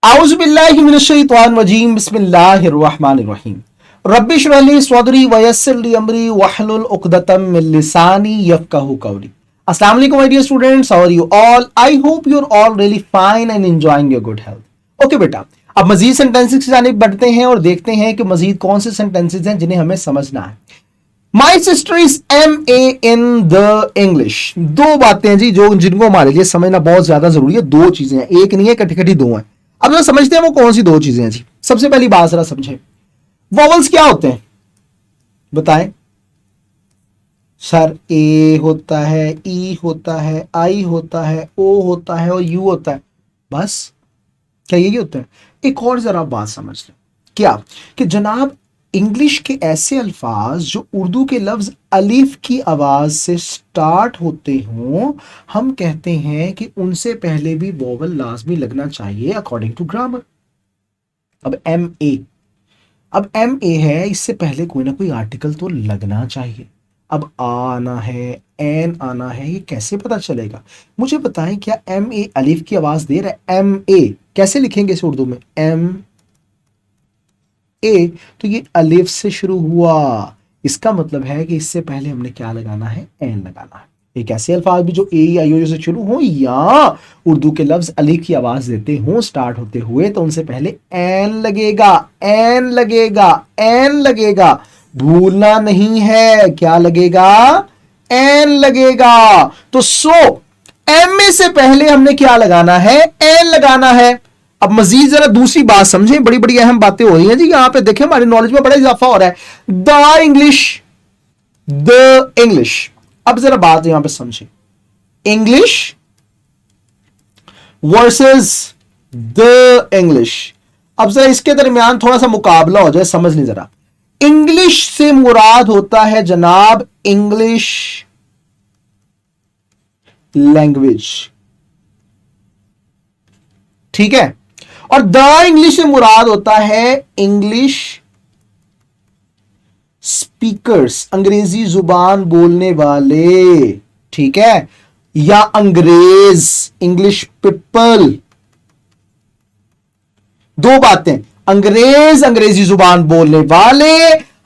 औज़ुबिल्लाहि मिनश्शैतानिर्रजीम बिस्मिल्लाहिर्रहमानिर्रहीम रब्बि इश्रह ली सदरी वयस्सिर ली अमरी वहलुल उक़दतम मिन लिसानी यफ़क़हू क़ौली। अस्सलाम वालेकुम my dear students, how are you all? I hope you are all really fine and enjoying your good health. Okay बेटा, अब मजीद सेंटेंसेस की जानिब बढ़ते हैं और देखते हैं कि मजीद कौन से सेंटेंसेस हैं जिन्हें हमें समझना है। My sister is MA in the English. दो बातें जी जो जिनको हमारे लिए समझना बहुत ज्यादा जरूरी है। दो चीजें हैं, एक नहीं है, कटी कटी दो हैं। अब जरा समझते हैं वो कौन सी दो चीजें हैं जी। सबसे पहली बात जरा समझें, वॉवल्स क्या होते हैं बताएं। सर ए होता है, ई होता है, आई होता है, ओ होता है और यू होता है, बस। क्या यही होता है? एक और जरा बात समझ लें, क्या कि जनाब इंग्लिश के ऐसे अल्फाज जो उर्दू के लफ्ज अलिफ की आवाज से स्टार्ट होते हों, हम कहते हैं कि उनसे पहले भी वोवल लाजमी लगना चाहिए अकॉर्डिंग टू ग्रामर। अब MA है, इससे पहले कोई ना कोई आर्टिकल तो लगना चाहिए। अब आना है, एन आना है, ये कैसे पता चलेगा? मुझे बताएं, क्या MA अलिफ की आवाज दे रहा है? MA कैसे लिखेंगे इसे उर्दू में? ए, तो ये अलिफ से शुरू हुआ, इसका मतलब है कि इससे पहले हमने क्या लगाना है? एन लगाना है। एक ऐसे अल्फाज भी जो ए आई ओ से शुरू हो या उर्दू के लफ्ज अलिफ की आवाज देते हो स्टार्ट होते हुए, तो उनसे पहले एन लगेगा, एन लगेगा, एन लगेगा। भूलना नहीं है, क्या लगेगा? एन लगेगा। तो एम ए से पहले हमने क्या लगाना है? एन लगाना है। अब मजीद जरा दूसरी बात समझें, बड़ी बड़ी अहम बातें हो रही हैं जी यहां पे। देखें हमारी नॉलेज में बड़ा इजाफा हो रहा है। The English. अब जरा बात यहां पे समझें, इंग्लिश वर्सेस द इंग्लिश। अब जरा इसके दरमियान थोड़ा सा मुकाबला हो जाए, समझ ली जरा। इंग्लिश से मुराद होता है जनाब इंग्लिश लैंग्वेज, ठीक है, और द इंग्लिश से मुराद होता है इंग्लिश स्पीकर्स, अंग्रेजी जुबान बोलने वाले, ठीक है, या अंग्रेज, इंग्लिश पीपल। दो बातें, अंग्रेज अंग्रेजी जुबान बोलने वाले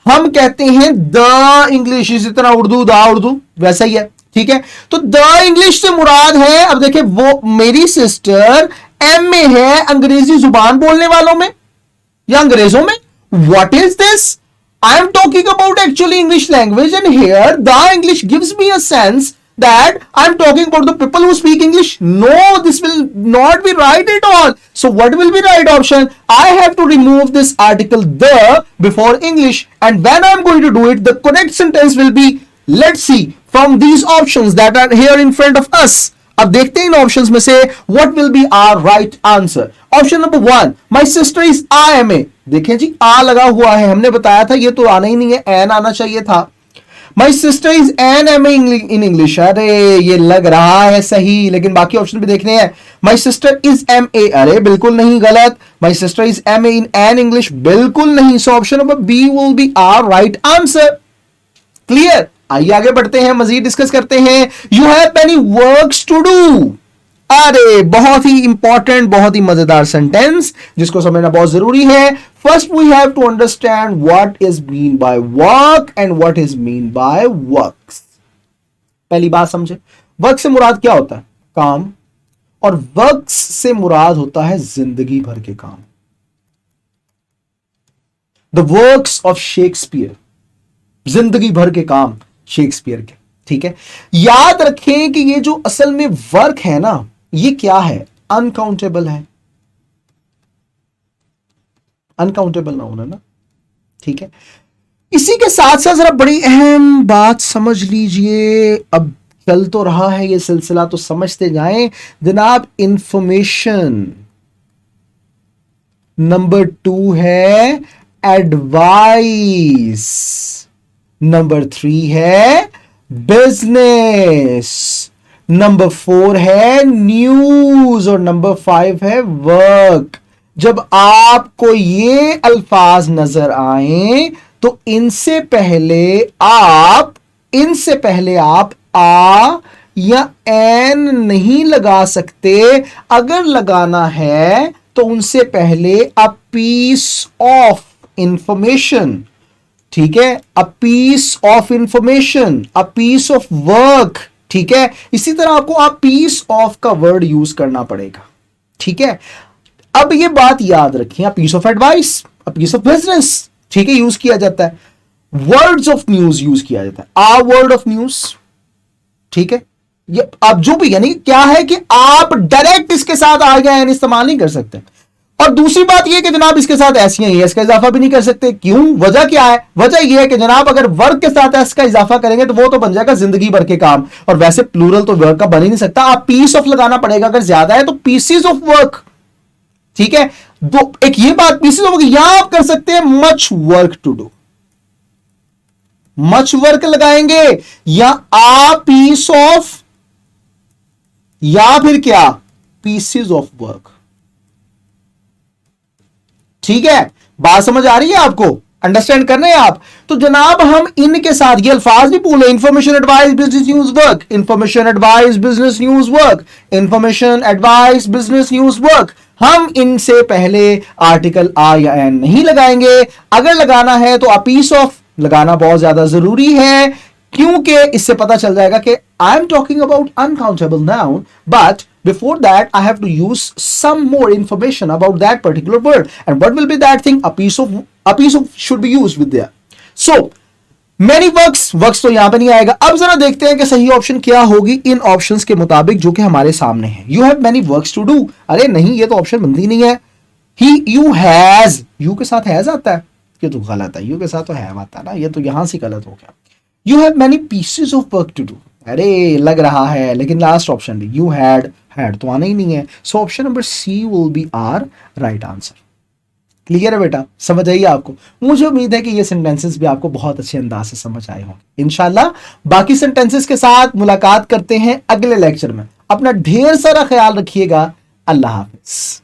हम कहते हैं द इंग्लिश। इसी तरह उर्दू द उर्दू वैसा ही है, ठीक है। तो द इंग्लिश से मुराद है, अब देखिए वो मेरी सिस्टर MA है अंग्रेजी जुबान बोलने वालों में या अंग्रेजों में। What is this? I am talking about actually English language and here the English gives me a sense that I'm talking about the people who speak English. No, this will not be right at all. So what will be right option? I have to remove this article the before English, and when I'm going to do it, the correct sentence will be, let's see from these options that are here in front of us. अब देखते हैं इन options में से what will be our right answer. Option number 1, my sister is IMA. देखें जी, आ लगा हुआ है, हमने बताया था ये तो आना ही नहीं है, एन आना चाहिए था। My sister is an MA in English. अरे ये लग रहा है सही, लेकिन बाकी ऑप्शन भी देखने हैं। My sister is MA, अरे बिल्कुल नहीं, गलत। My sister is MA in an English, बिल्कुल नहीं। सो option number B will be our right answer. Clear? आइए आगे बढ़ते हैं, मजीद डिस्कस करते हैं। You have many works to do. अरे बहुत ही इंपॉर्टेंट, बहुत ही मजेदार सेंटेंस जिसको समझना बहुत जरूरी है। First we have to understand what is mean by work and what is mean by works. पहली बात समझे, वर्क से मुराद क्या होता है? काम। और वर्क्स से मुराद होता है जिंदगी भर के काम। द वर्क्स ऑफ शेक्सपियर, जिंदगी भर के काम शेक्सपियर के, ठीक है। याद रखें कि ये जो असल में वर्क है ना, ये क्या है? अनकाउंटेबल है, अनकाउंटेबल नाउन है ना, ठीक है। इसी के साथ साथ जरा बड़ी अहम बात समझ लीजिए, अब चल तो रहा है ये सिलसिला तो समझते जाएं जनाब। इंफॉर्मेशन नंबर 2 है एडवाइस, नंबर 3 है बिजनेस, नंबर 4 है न्यूज और नंबर 5 है वर्क। जब आपको ये अल्फाज नजर आए तो इनसे पहले आप आ या एन नहीं लगा सकते। अगर लगाना है तो उनसे पहले अ पीस ऑफ इंफॉर्मेशन, ठीक है, a piece of information, a piece of work, ठीक है। इसी तरह आपको अ पीस ऑफ का वर्ड यूज करना पड़ेगा, ठीक है। अब ये बात याद रखिए, a piece of advice, a piece of business, ठीक है, यूज किया जाता है। वर्ड्स ऑफ न्यूज यूज किया जाता है, आ वर्ड ऑफ न्यूज, ठीक है। ये अब जो भी, यानी क्या है कि आप डायरेक्ट इसके साथ आ गए इस्तेमाल नहीं कर सकते। और दूसरी बात यह कि जनाब इसके साथ एस या एस का इजाफा भी नहीं कर सकते। क्यों? वजह क्या है? वजह यह है कि जनाब अगर वर्क के साथ एस का इजाफा करेंगे तो वो तो बन जाएगा जिंदगी भर के काम, और वैसे प्लूरल तो वर्क का बन ही नहीं सकता। आप पीस ऑफ लगाना पड़ेगा, अगर ज्यादा है तो पीसीज ऑफ वर्क, ठीक है। दो एक ये बात पीसीज ऑफ वर्क, यहां आप कर सकते हैं much work to do, much work लगाएंगे, या आ पीस ऑफ, या फिर क्या, पीसीज ऑफ वर्क, ठीक है। बात समझ आ रही है आपको? अंडरस्टैंड कर रहे हैं आप? तो जनाब हम इनके साथ ये अल्फाज भी बोले, information advice business news work, information advice business news work, information advice business news work. हम इनसे पहले आर्टिकल आ या एन नहीं लगाएंगे। अगर लगाना है तो अ पीस ऑफ लगाना बहुत ज्यादा जरूरी है, क्योंकि इससे पता चल जाएगा कि I am talking about uncountable noun, but before that I have to use some more information about that particular word, and what will be that thing? A piece of should be used with there. So many works तो यहां पे नहीं आएगा। अब जरा देखते हैं कि सही ऑप्शन क्या होगी इन ऑप्शंस के मुताबिक जो कि हमारे सामने है। You have many works to do, अरे नहीं, ये तो ऑप्शन बनती नहीं है। He, you has, you के साथ has आता है, ये तो गलत है। you के साथ तो have आता है ना, ये तो यहां से गलत हो गया। You have many pieces of work to do, अरे लग रहा है, लेकिन लास्ट ऑप्शन भी you had तो आना ही नहीं है। So option number C will be our right answer. Clear है बेटा? समझ आइए आपको? मुझे उम्मीद है कि ये सेंटेंसेस भी आपको बहुत अच्छे अंदाज से समझ आए होंगे। इंशाल्लाह बाकी सेंटेंसेस के साथ मुलाकात करते हैं अगले लेक्चर में। अपना ढेर सारा ख्याल रखिएगा। अल्लाह हाफिज।